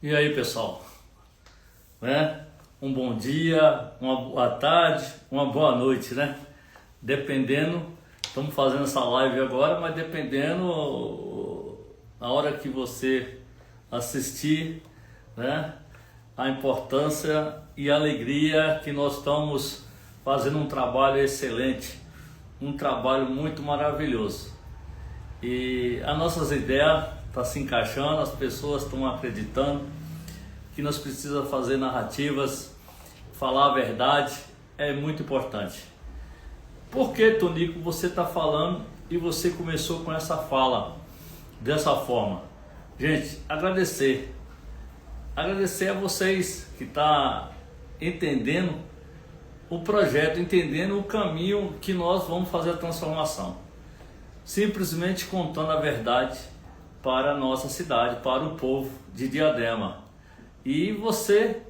E aí, pessoal, né? Um bom dia, uma boa tarde, uma boa noite, né? Dependendo, estamos fazendo essa live agora, mas dependendo a hora que você assistir, né? A importância e a alegria que nós estamos fazendo um trabalho excelente, um trabalho muito maravilhoso. E as nossas ideias estão se encaixando, as pessoas estão acreditando que nós precisamos fazer narrativas, falar a verdade é muito importante. Por que, Tonico, você está falando e você começou com essa fala dessa forma? Gente, agradecer a vocês que estão entendendo o projeto, entendendo o caminho que nós vamos fazer a transformação. Simplesmente contando a verdade para a nossa cidade, para o povo de Diadema. E você,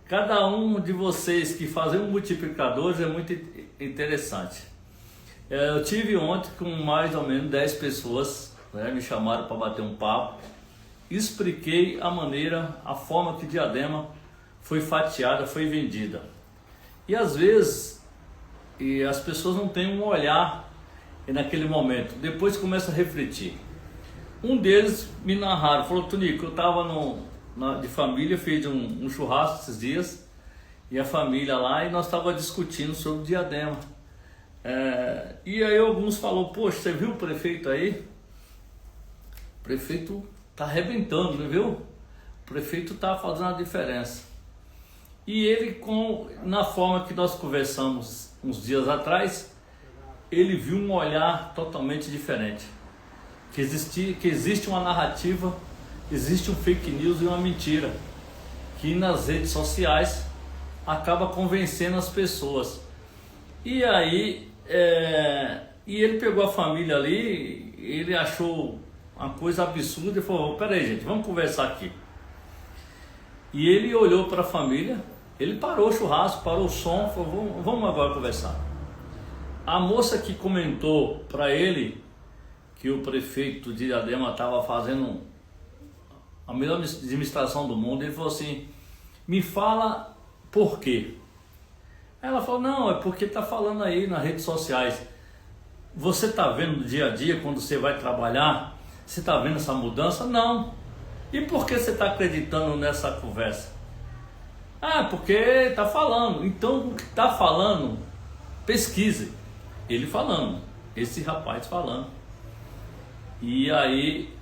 cada um de vocês que fazem um multiplicadores é muito interessante. Eu tive ontem com mais ou menos 10 pessoas, né, me chamaram para bater um papo. Expliquei a maneira, a forma que Diadema foi fatiada, foi vendida. E às vezes as pessoas não têm um olhar naquele momento, depois começa a refletir. Um deles me narraram, falou: Tonico, eu estava de família, fiz um churrasco esses dias, e a família lá, e nós estávamos discutindo sobre Diadema. E aí alguns falaram: poxa, você viu o prefeito aí? O prefeito está arrebentando, não viu? O prefeito está fazendo a diferença. E ele, na forma que nós conversamos uns dias atrás, ele viu um olhar totalmente diferente. Que existe uma narrativa, existe um fake news e uma mentira, que nas redes sociais acaba convencendo as pessoas. E aí, e ele pegou a família ali, ele achou uma coisa absurda e falou: peraí, gente, vamos conversar aqui. E ele olhou para a família, ele parou o churrasco, parou o som, falou: vamos agora conversar. A moça que comentou para ele que o prefeito de Diadema estava fazendo a melhor administração do mundo, ele falou assim: me fala por quê? Ela falou: não, é porque está falando aí nas redes sociais. Você está vendo no dia a dia, quando você vai trabalhar, você está vendo essa mudança? Não. E por que você está acreditando nessa conversa? Ah, porque está falando. Então, o que está falando, pesquise. Ele falando, esse rapaz falando. E aí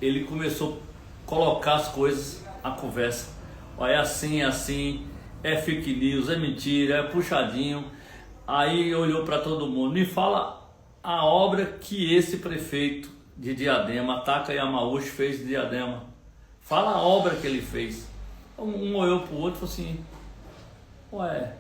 ele começou a colocar as coisas, a conversa. Olha, é assim, é fake news, é mentira, é puxadinho. Aí olhou para todo mundo: me fala a obra que esse prefeito de Diadema, Taka Yamauchi, fez de Diadema. Fala a obra que ele fez. Um olhou para o outro e falou assim: ué,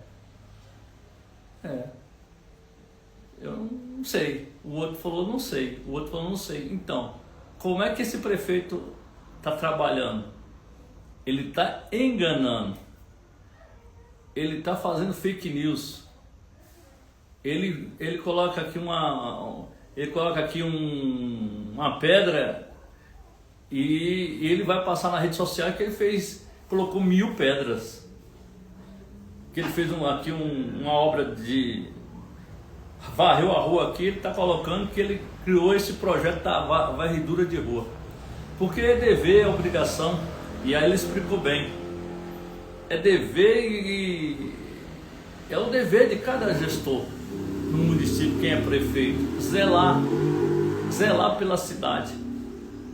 eu não sei. O outro falou: não sei. O outro falou: não sei. Então, como é que esse prefeito está trabalhando? Ele está enganando. Ele está fazendo fake news. Ele coloca aqui uma pedra e ele vai passar na rede social que ele colocou 1000 pedras. Que ele fez uma obra de varreu a rua aqui, ele está colocando que ele criou esse projeto da varredura de rua. Porque é dever, é obrigação, e aí ele explicou bem. É dever e é o dever de cada gestor no município, quem é prefeito, zelar pela cidade.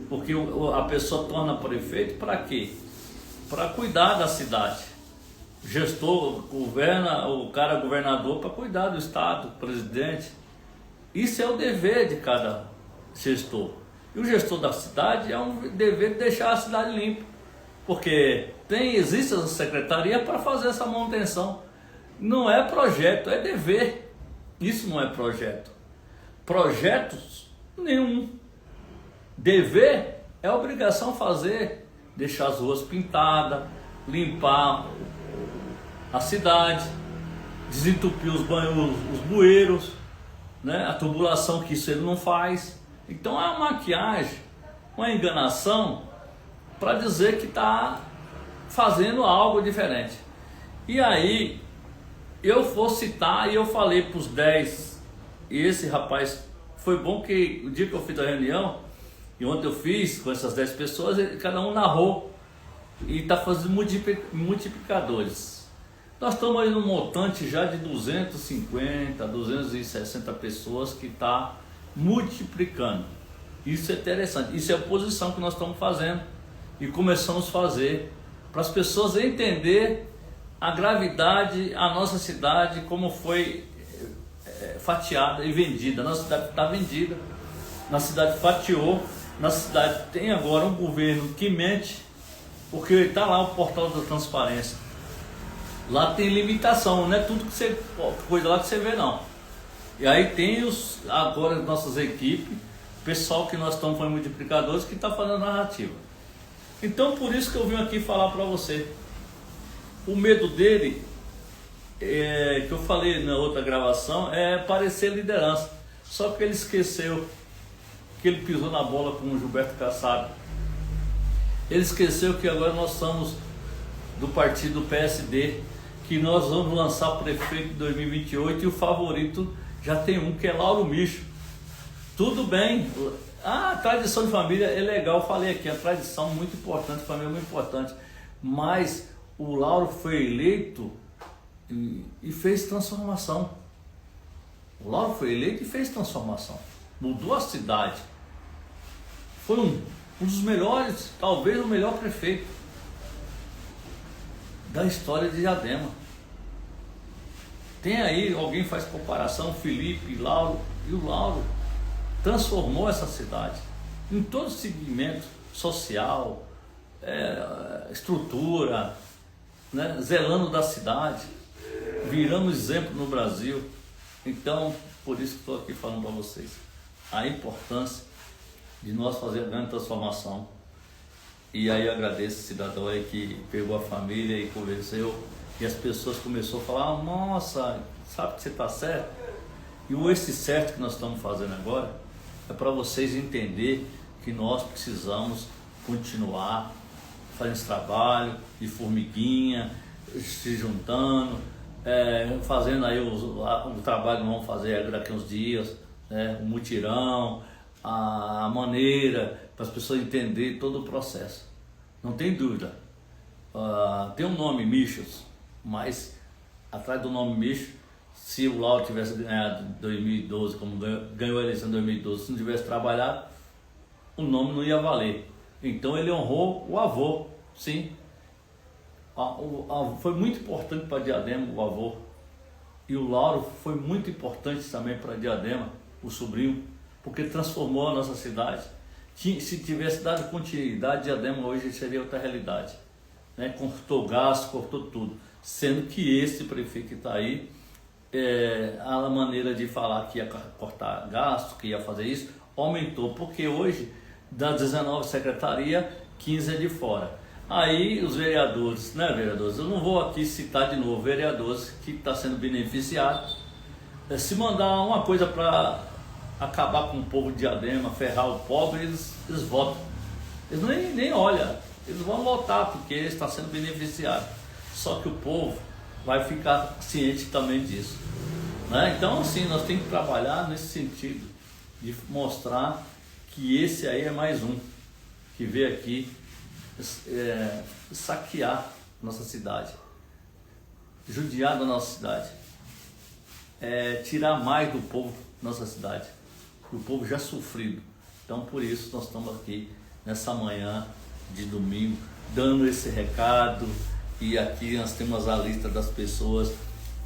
Porque a pessoa torna prefeito para quê? Para cuidar da cidade. O gestor governa, o cara governador para cuidar do estado, presidente. Isso é o dever de cada gestor. E o gestor da cidade é um dever de deixar a cidade limpa. Porque existe a secretaria para fazer essa manutenção. Não é projeto, é dever. Isso não é projeto. Projetos, nenhum. Dever é obrigação fazer. Deixar as ruas pintadas, limpar a cidade, desentupir os bueiros, né? A tubulação, que isso ele não faz. Então é uma maquiagem, uma enganação para dizer que está fazendo algo diferente. E aí eu vou citar e eu falei para os 10, e esse rapaz, foi bom que o dia que eu fiz a reunião, e ontem eu fiz com essas 10 pessoas, cada um narrou e está fazendo multiplicadores. Nós estamos aí num montante já de 250, 260 pessoas que está multiplicando. Isso é interessante, isso é a posição que nós estamos fazendo e começamos a fazer para as pessoas entender a gravidade, a nossa cidade, como foi fatiada e vendida. Nossa cidade está vendida, nossa cidade fatiou, nossa cidade tem agora um governo que mente, porque está lá o portal da transparência. Lá tem limitação, não é tudo que você coisa lá que você vê não. E aí tem agora as nossas equipes, pessoal que nós estamos fazendo multiplicadores, que está fazendo a narrativa. Então por isso que eu vim aqui falar para você. O medo dele, que eu falei na outra gravação, é parecer liderança. Só que ele esqueceu que ele pisou na bola com o Gilberto Kassab. Ele esqueceu que agora nós somos do partido PSD, que nós vamos lançar prefeito em 2028 e o favorito já tem um, que é Lauro Micho. Tudo bem, a tradição de família é legal, eu falei aqui, a tradição é muito importante, a família é muito importante, mas o Lauro foi eleito e fez transformação. O Lauro foi eleito e fez transformação, mudou a cidade, foi um dos melhores, talvez o melhor prefeito da história de Diadema. Tem aí, alguém faz comparação, Felipe, Lauro, e o Lauro transformou essa cidade em todo segmento social, estrutura, né, zelando da cidade, viramos exemplo no Brasil. Então, por isso que estou aqui falando para vocês a importância de nós fazer a grande transformação. E aí eu agradeço esse cidadão aí que pegou a família e convenceu, e as pessoas começaram a falar, nossa, sabe que você está certo? E esse certo que nós estamos fazendo agora é para vocês entenderem que nós precisamos continuar fazendo esse trabalho de formiguinha, se juntando, fazendo aí o trabalho que vamos fazer daqui a uns dias, né, o mutirão, a maneira para as pessoas entenderem todo o processo. Não tem dúvida, tem um nome Michos, mas atrás do nome Micho, se o Lauro tivesse ganhado em 2012, como ganhou a eleição em 2012, se não tivesse trabalhado, o nome não ia valer. Então ele honrou o avô, sim. Foi muito importante para Diadema o avô, e o Lauro foi muito importante também para Diadema, o sobrinho, porque transformou a nossa cidade. Se tivesse dado continuidade, Diadema hoje seria outra realidade, né? Cortou gasto, cortou tudo, sendo que esse prefeito que está aí, a maneira de falar que ia cortar gasto, que ia fazer isso, aumentou, porque hoje das 19 secretarias, 15 é de fora. Aí os vereadores, né, vereadores, eu não vou aqui citar de novo vereadores que estão sendo beneficiados, se mandar uma coisa para acabar com o povo de Diadema, ferrar o pobre, eles votam. Eles nem olham, eles vão votar porque eles estão sendo beneficiados. Só que o povo vai ficar ciente também disso, né? Então assim, nós temos que trabalhar nesse sentido, de mostrar que esse aí é mais um, que veio aqui saquear nossa cidade, judiar da nossa cidade, tirar mais do povo nossa cidade, o povo já sofrido. Então por isso nós estamos aqui nessa manhã de domingo dando esse recado, e aqui nós temos a lista das pessoas,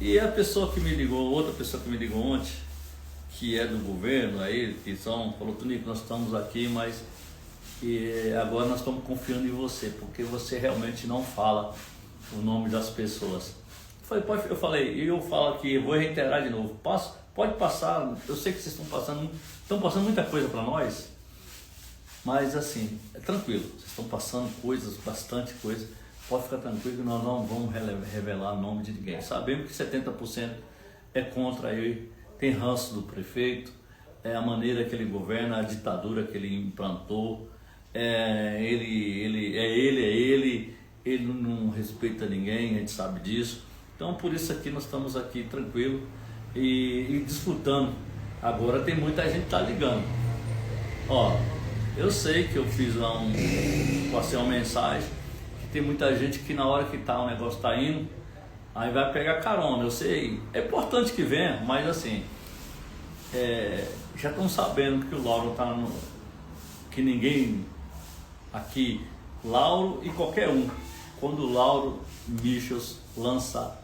e a pessoa que me ligou, outra pessoa que me ligou ontem, que é do governo aí, falou, Tonico, nós estamos aqui, mas agora nós estamos confiando em você, porque você realmente não fala o nome das pessoas. Eu falei, eu falo aqui, eu vou reiterar de novo, pode passar, eu sei que vocês estão passando muita coisa para nós, mas assim, é tranquilo, vocês estão passando coisas, bastante coisa, pode ficar tranquilo que nós não vamos revelar o nome de ninguém. Sabemos que 70% é contra ele, tem ranço do prefeito, a maneira que ele governa, a ditadura que ele implantou, ele não respeita ninguém, a gente sabe disso. Então por isso aqui nós estamos aqui tranquilo e disputando. Agora tem muita gente que tá ligando. Ó, eu sei que eu fiz lá passei uma mensagem, que tem muita gente que na hora que o negócio tá indo, aí vai pegar carona. Eu sei, é importante que venha, mas assim, já estão sabendo que o Lauro tá que ninguém aqui, Lauro e qualquer um, quando o Lauro Michels lança,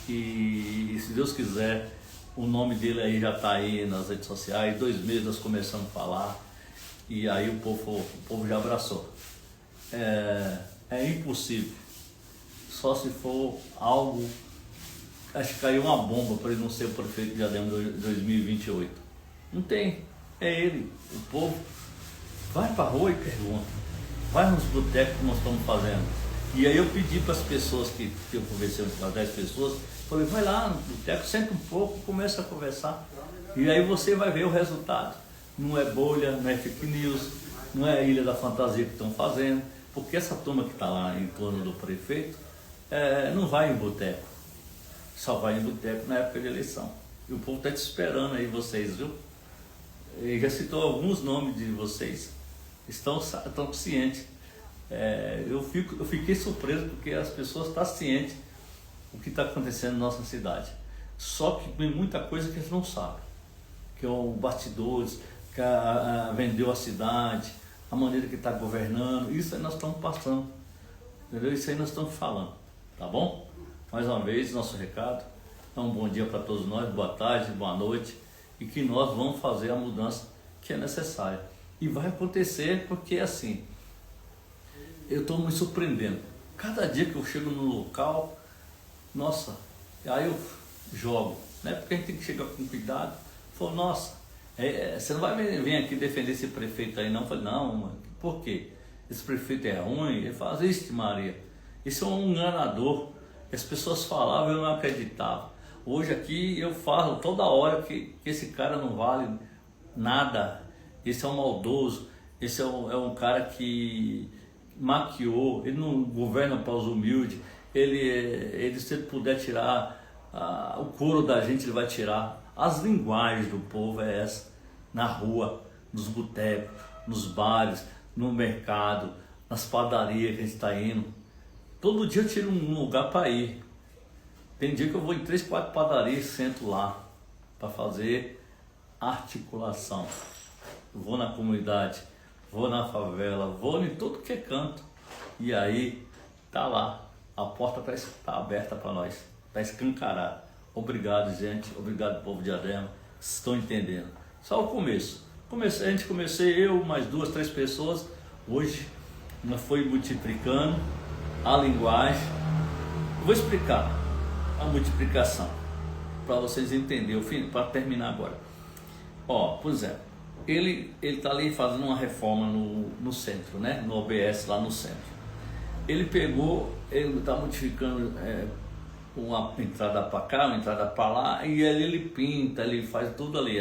e se Deus quiser, o nome dele aí já está aí nas redes sociais, 2 meses nós começamos a falar, e aí o povo já abraçou. É impossível, só se for algo, acho que caiu uma bomba para ele não ser o prefeito de Diadema de 2028. Não tem, é ele, o povo vai para a rua e pergunta, vai nos botecos que nós estamos fazendo. E aí eu pedi para as pessoas que eu conversei com as 10 pessoas, falei, vai lá no boteco, senta um pouco, começa a conversar. E aí você vai ver o resultado. Não é bolha, não é fake news, não é a Ilha da Fantasia que estão fazendo, porque essa turma que está lá em torno do prefeito não vai em boteco, só vai em boteco na época de eleição. E o povo está te esperando aí, vocês, viu? Ele já citou alguns nomes de vocês, estão cientes. Eu fiquei surpreso porque as pessoas estão cientes do que está acontecendo na nossa cidade. Só que tem muita coisa que eles não sabem, que é o bastidores, que vendeu a cidade, a maneira que está governando. Isso aí nós estamos passando, entendeu? Isso aí nós estamos falando, tá bom? Mais uma vez, nosso recado. Então, um bom dia para todos nós, boa tarde, boa noite, e que nós vamos fazer a mudança que é necessária. E vai acontecer porque assim, eu estou me surpreendendo. Cada dia que eu chego no local, nossa, aí eu jogo, né? Porque a gente tem que chegar com cuidado. Falei, nossa, você não vai vir aqui defender esse prefeito aí não? Eu falei, não, mano, por quê? Esse prefeito é ruim? Ele fala, ixi Maria, esse é um enganador. As pessoas falavam e eu não acreditava. Hoje aqui eu falo toda hora que esse cara não vale nada. Esse é um maldoso, esse é um cara que maquiou, ele não governa para os humildes, ele se ele puder tirar o couro da gente, ele vai tirar. As linguagens do povo é essa, na rua, nos botecos, nos bares, no mercado, nas padarias que a gente está indo. Todo dia eu tiro um lugar para ir. Tem dia que eu vou em 3, 4 padarias e sento lá para fazer articulação. Vou na comunidade, vou na favela, vou em tudo que é canto. E aí, tá lá, a porta tá aberta para nós, tá escancarada. Obrigado, gente, obrigado, povo de Diadema, vocês estão entendendo. Só o começo. Comecei eu, mais 2, 3 pessoas. Hoje, nós foi multiplicando a linguagem. Vou explicar a multiplicação, para vocês entenderem, para terminar agora. Ó, por exemplo, ele está ali fazendo uma reforma no centro, né? No OBS lá no centro. Ele está modificando uma entrada para cá, uma entrada para lá, e ali ele pinta, ele faz tudo ali,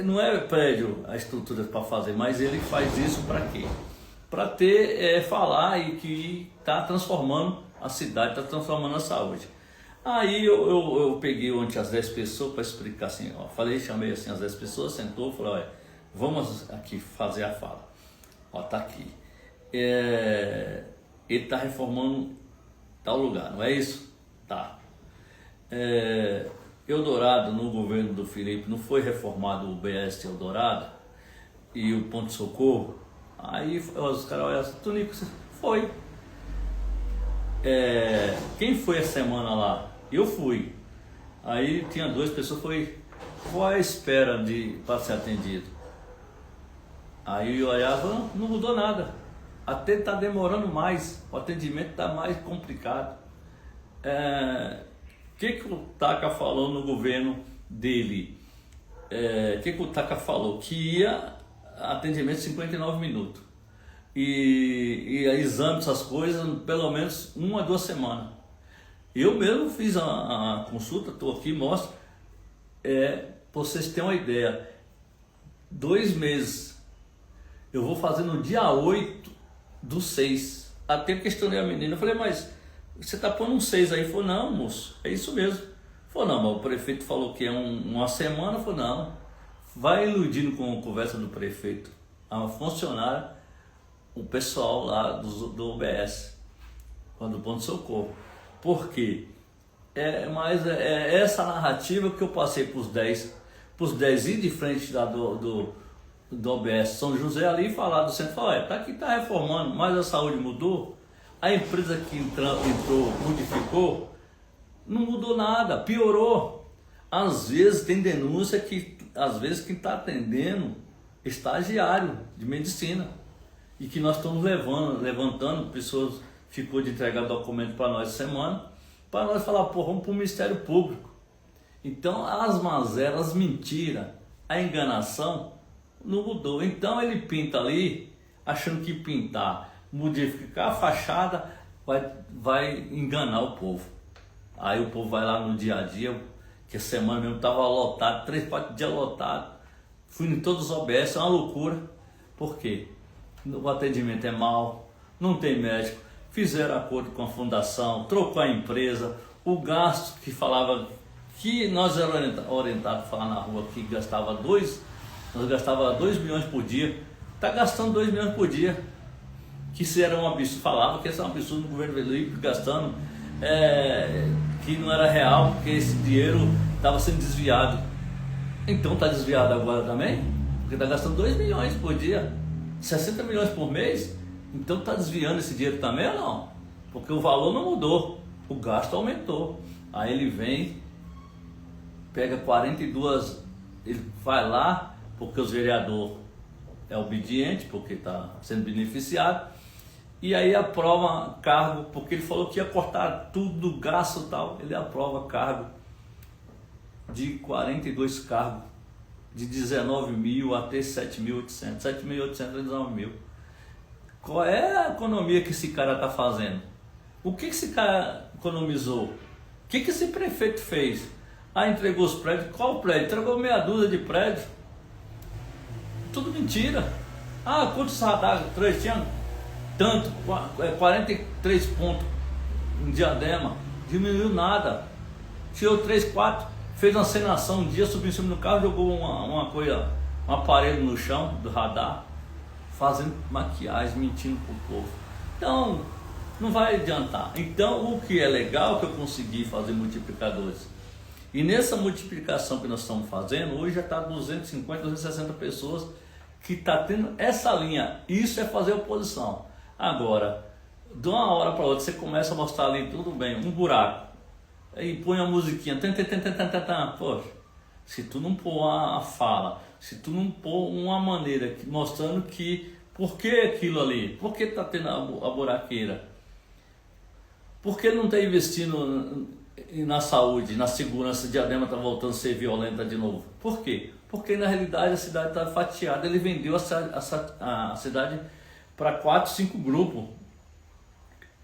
não é prédio a estrutura para fazer, mas ele faz isso para quê? Para falar e que está transformando a cidade, está transformando a saúde. Aí eu peguei ontem as 10 pessoas para explicar assim, ó, chamei assim as 10 pessoas, sentou, falei, olha, vamos aqui fazer a fala. Ó, tá aqui. Ele está reformando tal lugar, não é isso? Tá. Eldorado, no governo do Felipe, não foi reformado o BS Eldorado e o Ponto de Socorro? Aí os caras olham assim, Tonico, foi. Quem foi a semana lá? Eu fui. Aí tinha 2 pessoas, qual a espera para ser atendido? Aí eu olhava, não mudou nada. Até está demorando mais, o atendimento está mais complicado. Que o Taca falou no governo dele? Que o Taca falou? Que ia atendimento 59 minutos. E exame, essas coisas, pelo menos 1 a 2 semanas. Eu mesmo fiz a consulta, estou aqui, mostro. Para vocês terem uma ideia, 2 meses Eu vou fazer no dia 8/6. Até questionei a menina, eu falei, mas você tá pondo um 6 aí? Falei, não, moço, é isso mesmo. Falei, não, mas o prefeito falou que é uma semana. Falei, não, vai iludindo com a conversa do prefeito, a funcionária, o pessoal lá do OBS, do Ponto de Socorro. Por quê? Mas é essa narrativa que eu passei para os 10 ir de frente lá do OBS São José ali e falar do centro, falar, tá aqui, tá reformando, mas a saúde mudou, a empresa que entrou, modificou, não mudou nada, piorou. Às vezes tem denúncia que, às vezes, quem está atendendo estagiário de medicina, e que nós estamos levantando, pessoas ficou de entregar documento para nós essa semana, para nós falar, pô, vamos para o Ministério Público. Então as mazelas, as mentiras, a enganação não mudou. Então ele pinta ali, achando que pintar, modificar a fachada, vai enganar o povo. Aí o povo vai lá no dia a dia, que a semana mesmo estava lotado, 3, 4 dias lotado. Fui em todos os OBS, é uma loucura. Por quê? O atendimento é mau, não tem médico. Fizeram acordo com a fundação, trocou a empresa, o gasto que falava que nós éramos orientados a falar na rua que nós gastava 2 milhões por dia, está gastando 2 milhões por dia, que isso era um absurdo, falava que isso era um absurdo no governo Felipe, gastando, que não era real, porque esse dinheiro estava sendo desviado. Então está desviado agora também, porque está gastando 2 milhões por dia, 60 milhões por mês. Então está desviando esse dinheiro também ou não? Porque o valor não mudou, o gasto aumentou. Aí ele vem, pega 42, ele vai lá, porque os vereadores é obediente, porque está sendo beneficiado, e aí aprova cargo, porque ele falou que ia cortar tudo, gasto e tal, ele aprova cargo de 42 cargos, de 19 mil até 7.800, 7.800 a 19 mil. Qual é a economia que esse cara está fazendo? O que esse cara economizou? O que esse prefeito fez? Entregou os prédios. Qual prédio? Entregou meia dúzia de prédios. Tudo mentira. Quantos radar? 3 tinha? Tanto, 43 pontos em Diadema. Diminuiu nada. Tirou 3, 4. Fez uma encenação um dia, subiu em cima do carro, jogou uma coisa, um aparelho no chão do radar, fazendo maquiagem, mentindo para o povo. Então, não vai adiantar. Então, o que é legal é que eu consegui fazer multiplicadores. E nessa multiplicação que nós estamos fazendo, hoje já está 250, 260 pessoas que está tendo essa linha. Isso é fazer oposição. Agora, de uma hora para outra, você começa a mostrar ali, tudo bem, um buraco. Aí põe a musiquinha, poxa, se tu não pôr a fala, se tu não pôr uma maneira mostrando que, por que aquilo ali, por que está tendo a buraqueira, por que não está investindo na saúde, na segurança, Diadema está voltando a ser violenta de novo, por quê? Porque na realidade a cidade está fatiada, ele vendeu a cidade para 4, 5 grupos,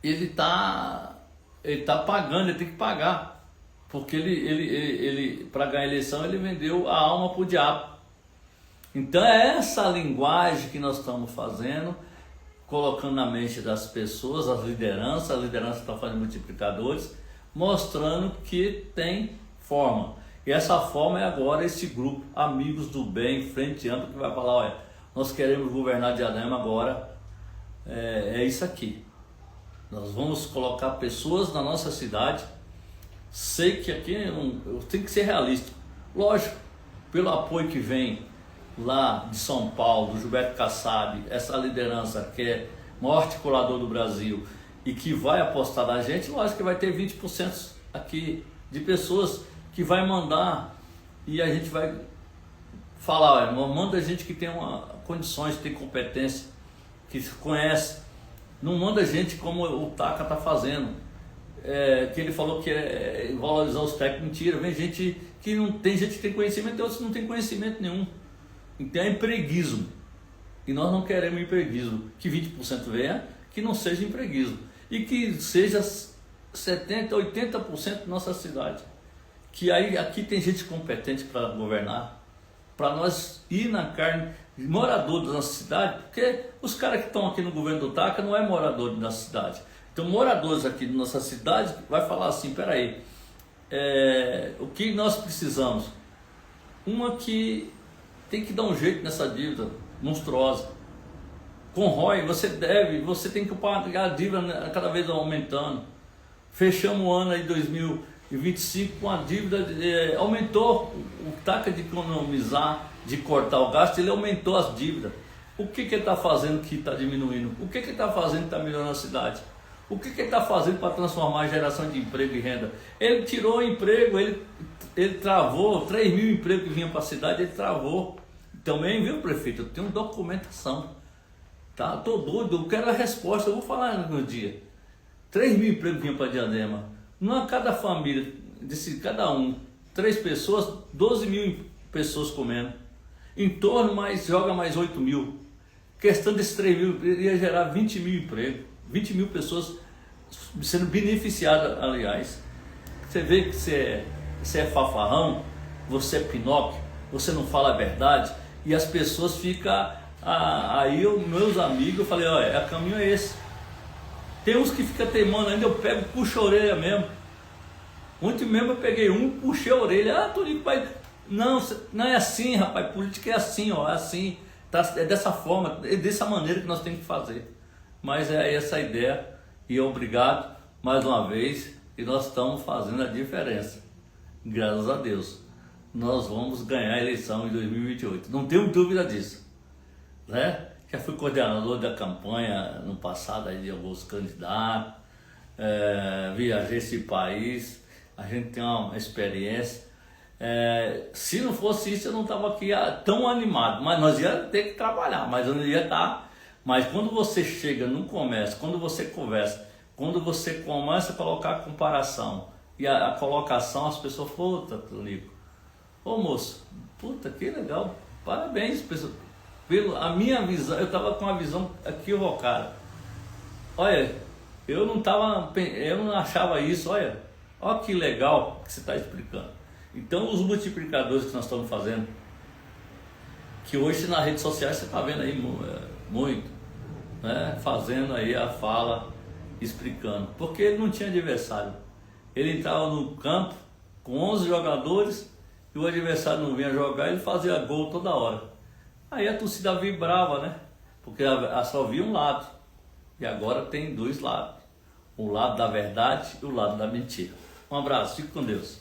ele tá pagando, ele tem que pagar, porque ele para ganhar a eleição ele vendeu a alma para o diabo. Então é essa linguagem que nós estamos fazendo, colocando na mente das pessoas, a liderança está fazendo multiplicadores, mostrando que tem forma. E essa forma é agora esse grupo, Amigos do Bem, Frente Ampla, que vai falar, olha, nós queremos governar Diadema agora, é isso aqui. Nós vamos colocar pessoas na nossa cidade. Sei que aqui eu tenho que ser realista. Lógico, pelo apoio que vem lá de São Paulo, do Gilberto Kassab, essa liderança que é o maior articulador do Brasil e que vai apostar na gente, lógico que vai ter 20% aqui de pessoas que vai mandar e a gente vai falar, olha, manda gente que tem condições, que tem competência, que conhece. Não manda gente como o Taca está fazendo, que ele falou que é valorizar os técnicos. Mentira, vem gente que não tem, gente que tem conhecimento e outros que não tem conhecimento nenhum. Então é empreguismo. E nós não queremos empreguismo. Que 20% venha, que não seja empreguismo. E que seja 70%, 80% da nossa cidade. Que aí aqui tem gente competente para governar, para nós ir na carne morador da nossa cidade, porque os caras que estão aqui no governo do Taca não é morador da nossa cidade. Então, moradores aqui da nossa cidade vai falar assim, peraí, o que nós precisamos? Uma que tem que dar um jeito nessa dívida monstruosa. Com ROI, você tem que pagar a dívida cada vez aumentando. Fechamos o ano aí 2025 com a dívida, aumentou o taca de economizar, de cortar o gasto, ele aumentou as dívidas. O que ele está fazendo que está diminuindo? O que ele está fazendo que está melhorando a cidade? O que ele está fazendo para transformar a geração de emprego e renda? Ele tirou o emprego, ele travou 3 mil empregos que vinham para a cidade, ele travou. Também, viu, prefeito? Eu tenho documentação. Tá? Estou doido, eu quero a resposta, eu vou falar no dia. 3 mil empregos vinham para Diadema. Não, cada família, cada um, 3 pessoas, 12 mil pessoas comendo. Em torno, joga mais 8 mil. Questão desses 3 mil, ia gerar 20 mil empregos. 20 mil pessoas sendo beneficiadas, aliás. Você vê que você é fanfarrão, você é Pinóquio, você não fala a verdade, e as pessoas ficam... Aí meus amigos, eu falei, olha, o caminho é esse. Tem uns que ficam teimando ainda, eu pego, puxo a orelha mesmo. Ontem mesmo eu peguei puxei a orelha, Tonico, pai, não é assim, rapaz, política é assim, é assim, é dessa forma, é dessa maneira que nós temos que fazer. Mas é essa a ideia, e obrigado mais uma vez, e nós estamos fazendo a diferença. Graças a Deus, nós vamos ganhar a eleição em 2028, não tenho dúvida disso. Né? Já fui coordenador da campanha no passado aí de alguns candidatos, viajei esse país, a gente tem uma experiência. Se não fosse isso, eu não estava aqui tão animado, mas nós ia ter que trabalhar, mas eu não ia estar. Mas quando você chega no comércio, quando você conversa, quando você começa a colocar a comparação e a colocação, as pessoas falam, puta, Tonico, ô moço, puta, que legal, parabéns, pessoal. A minha visão, eu estava com uma visão equivocada. Olha, eu não achava isso, olha que legal que você está explicando. Então, os multiplicadores que nós estamos fazendo, que hoje nas redes sociais você está vendo aí muito, né? Fazendo aí a fala, explicando. Porque ele não tinha adversário. Ele entrava no campo com 11 jogadores e o adversário não vinha jogar, ele fazia gol toda hora. Aí a torcida vibrava, né? Porque só via um lado. E agora tem 2 lados. O lado da verdade e o lado da mentira. Um abraço, fique com Deus.